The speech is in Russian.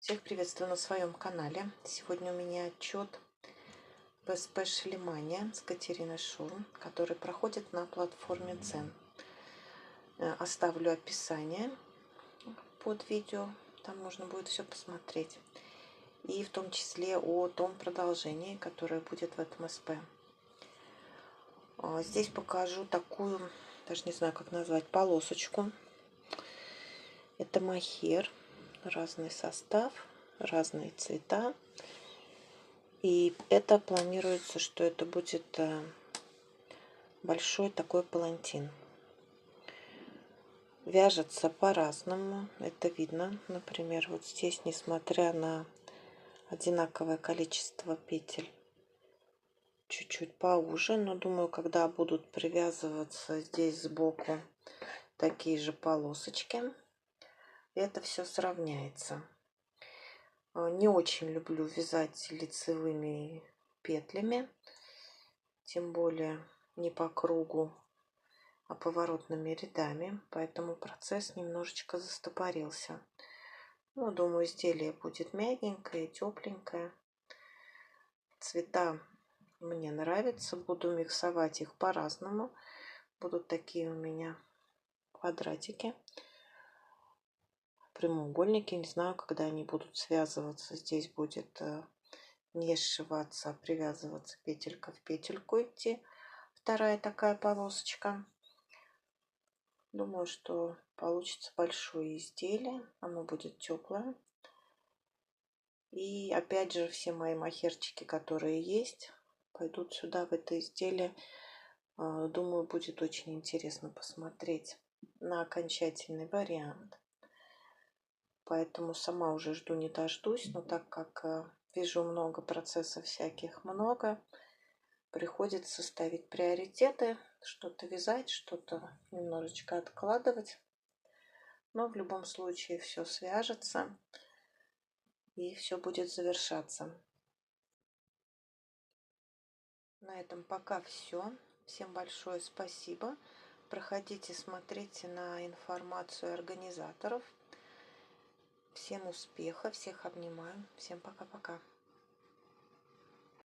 Всех приветствую на своем канале. Сегодня у меня отчет по Special Mania с Катериной Шурм, который проходит на платформе Дзен. Оставлю описание под видео, там можно будет все посмотреть. И в том числе о том продолжении, которое будет в этом СП. Здесь покажу такую, даже не знаю, как назвать, полосочку. Это мохер, разный состав, разные цвета. И это планируется, что это будет большой такой палантин. Вяжется по-разному, это видно. Например, вот здесь, несмотря на одинаковое количество петель, чуть-чуть поуже, но думаю, когда будут привязываться здесь сбоку такие же полосочки, это все сравняется. Не очень люблю вязать лицевыми петлями, тем более не по кругу, а поворотными рядами, поэтому процесс немножечко застопорился. Но думаю, изделие будет мягенькое, тепленькое. Цвета мне нравятся, буду миксовать их по-разному. Будут такие у меня квадратики, прямоугольники. Не знаю, когда они будут связываться. Здесь будет не сшиваться, а привязываться петелька в петельку идти. Вторая такая полосочка. Думаю, что получится большое изделие. Оно будет теплое. И опять же, все мои мохерчики, которые есть, пойдут сюда, в это изделие. Думаю, будет очень интересно посмотреть на окончательный вариант. Поэтому сама уже жду не дождусь. Но так как вижу много процессов всяких, много, приходится ставить приоритеты, что-то вязать, что-то немножечко откладывать. Но в любом случае все свяжется и все будет завершаться. На этом пока все. Всем большое спасибо. Проходите, смотрите на информацию организаторов. Всем успеха, всех обнимаю. Всем пока-пока.